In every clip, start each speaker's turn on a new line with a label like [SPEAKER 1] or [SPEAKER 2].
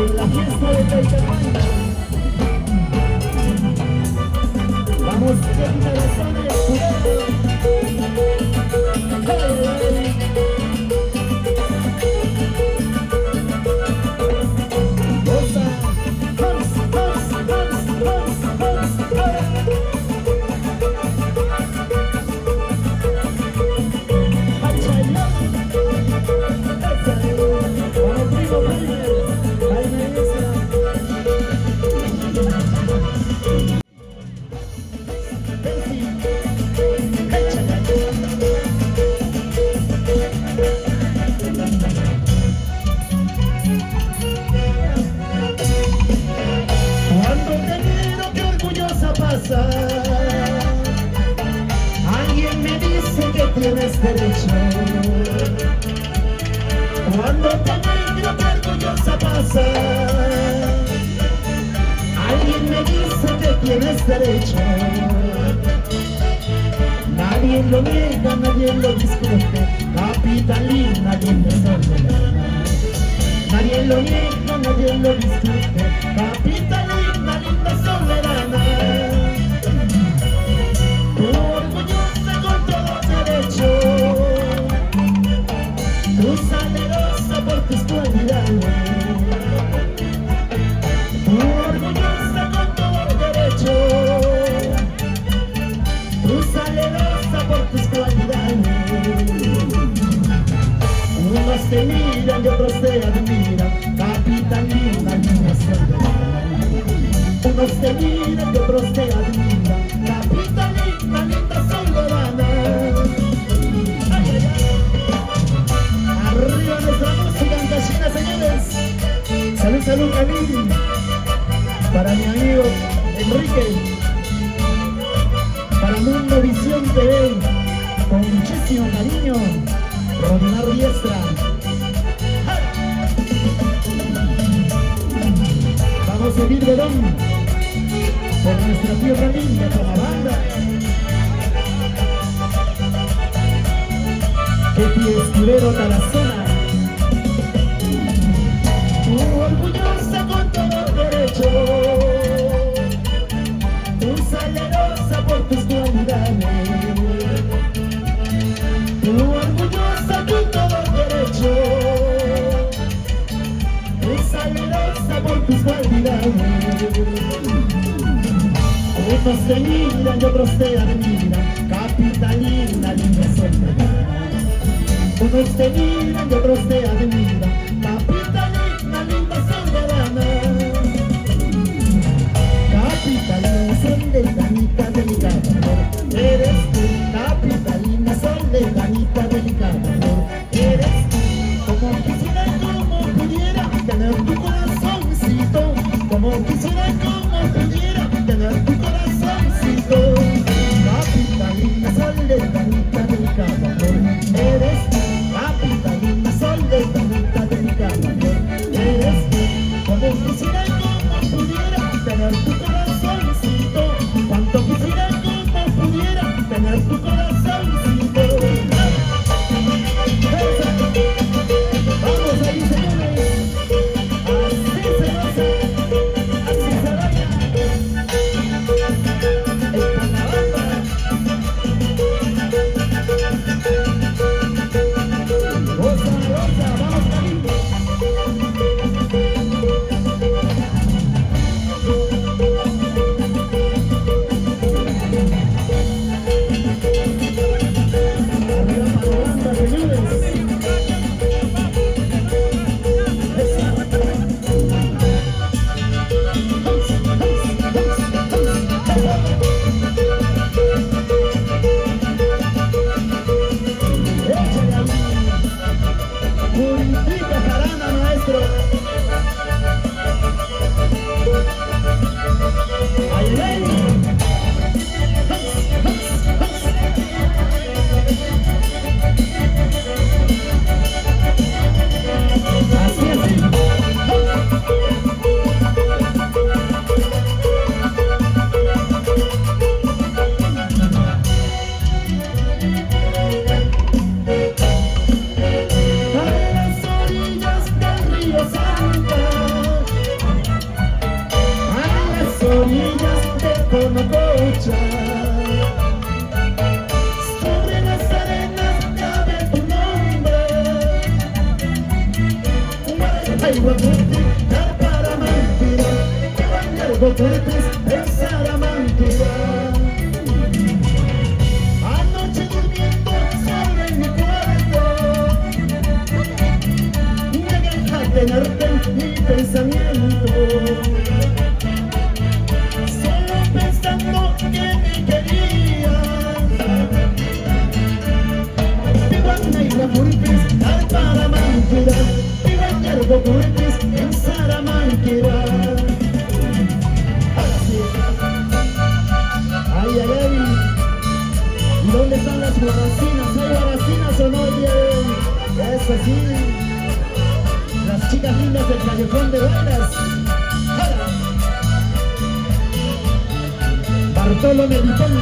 [SPEAKER 1] en la fiesta de Taytamán. Vamos, que corazones, goza, vamos, vamos, vamos, vamos, vamos, cuando te miro qué orgullosa pasa, alguien me dice que tienes derecho. Cuando te miro qué orgullosa pasa, alguien me dice que tienes derecho. Nadie lo niega, nadie lo discute, capitalina, linda soberana. Nadie lo niega, nadie lo discute, capitalina, linda soberana. Tú orgullosa con todo derecho, tú salerosa por tus cualidades. Tú orgullosa con todo derecho, tú salerosa por tus cualidades. Unos te miran y otros te admiran, capitalina, linda soberana. Unos te miran y otros te admiran, capitalina, linda soberana. Ay, ay, ay. Arriba nuestra música en Cachina, señores. Salud, salud, Camil. Para mi amigo Enrique. Para Mundo Visión TV. Con muchísimo cariño. Rodinar Diestra. Vamos a seguir Verón por nuestra tierra linda con la banda. Keti Escudero, Tarazona. Tú orgullosa con todo derecho, tú salerosa por tus cualidades. Tú orgullosa con todo derecho, tú salerosa por tus cualidades. Unos te miran y otros te admiran, capitalina, linda soberana. Unos te miran y otros te admiran, capitalina, linda soberana. Capitalina, soldanita delicada, eres tú. Capitalina, soldanita delicada, eres tú. Como quisiera, como pudiera tener tu corazoncito, como quisiera, como pudiera tener tu corazoncito. Capitalina, soldanita delicada, eres tú. Capitalina, soldanita delicada, eres tú. Como quisiera, como pudiera tener tu corazoncito, cuanto quisiera, como pudiera tener tu corazoncito. Vamos ahí, señores. Así se hace, así se baila. En la banda. Goza, goza, vamos, Camilo. orillas del Conococha. Sobre las arenas cabe tu nombre. Ay, Guaputi, Carparamanquira, Guaputis, en Salamanquira. Anoche durmiendo sobre mi cuarto, me dejaste tenerte mi pensamiento. Solo pensando que me querías. Vivo en Guaputis, Carparamanquira, vivo en Guaputis, en Salamanquira. Ay, ay, ay. ¿Y dónde están las guaracinas? ¿Hay guaracinas o no? Bien. Eso sí. Las chicas lindas del callejón de Buenas. ¡Jala! Bartolo Melitón.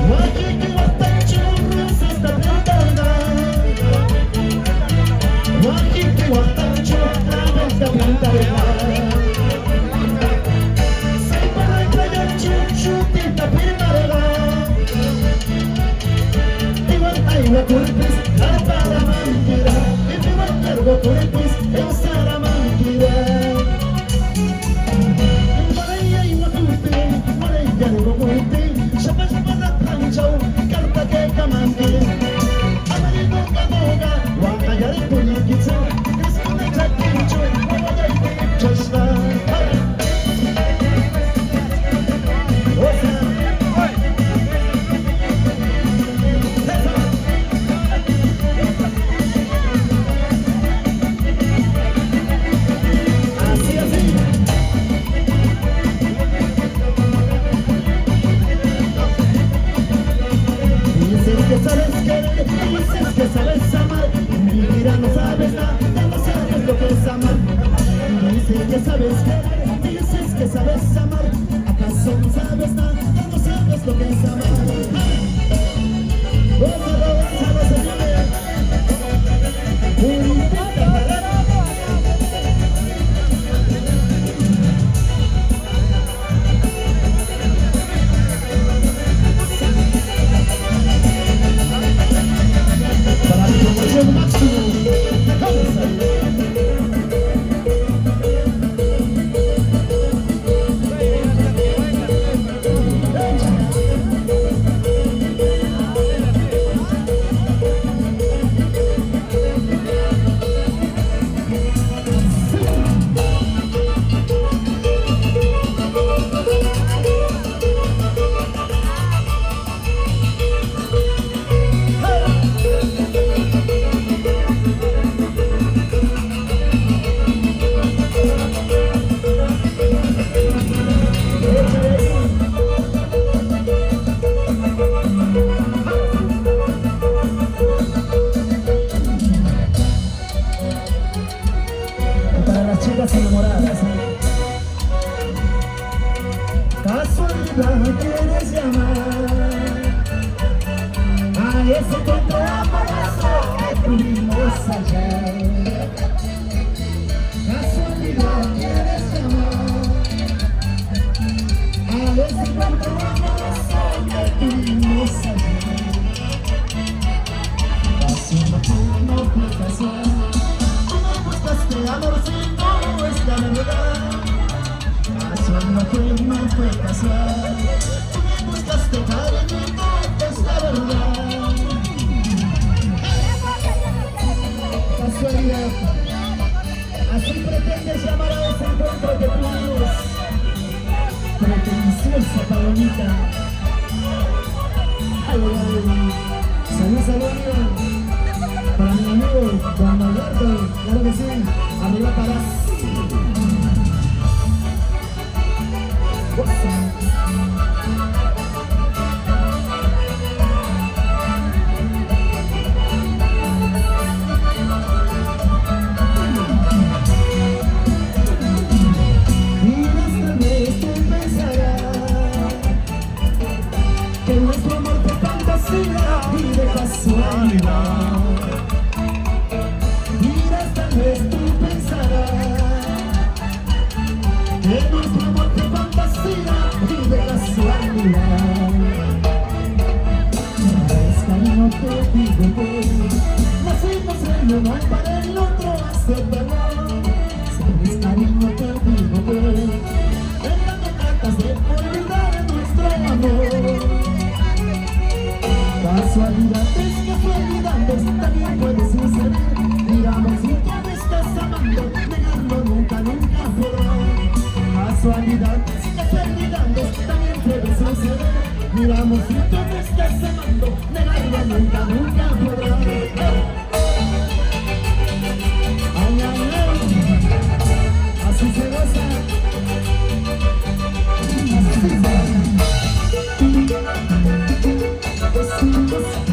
[SPEAKER 1] Guayiqui, Guatacho, Rosa está plantada. Guayiqui, Guatacho, la vuelta plantada. Soy para el playa, chuchutita primavera. Igual hay Guaputis, Carparamanquira, y igual hay Guaputis, en Salamanquira. Maraya y Guaputi, Maraya y Guaputi, Shapa Shapa la Tranchau, Carta que Camanque. Amarillo Camoga, Guacaya y Puliquitza, Escona Chaquincho, Guaya y Chosla. Así, así. Dices que sabes querer, dices que sabes amar. Mi vida no sabes nada, no sabes lo que es amar. Dices que sabes querer, dices que sabes amar. ¿Acaso no sabes nada, no sabes lo que es amar? Gózalo, gózalo, señores. Para mi promoción máximo, vamos a ir. Para las chicas enamoradas, casualidad quieres llamar a ese encuentro amoroso que tuvimos ayer. Casualidad quieres llamar a ese encuentro amoroso que tuvimos ayer. Casualidad no fue casual. Buscaste amorcito, esta verdad. Casual no fue casual. Tú me buscaste cariñito, esta verdad. Casualidad. Así pretendes llamar a ese encuentro que tuvimos. Pretenciosa palomita. Ay, ay, salud, salud. Para mi amigo Juan Alberto, claro que sí, arriba Parás. Y esta vez tú pensarás que nuestro amor fue fantasía y de casualidad. te digo que nos fuimos el uno para el otro hace perdón. Sabes, cariño, te digo que no tratas de olvidar nuestro amor. Casualidades, casualidades también puede suceder. Digamos, si tú me estás amando, negarlo nunca, nunca podrá. Casualidades, casualidades también puede suceder. Miramos, si tú me estás amando, negarlo nunca, nunca podrá. Ay, ay, ay, así se goza. Así se goza.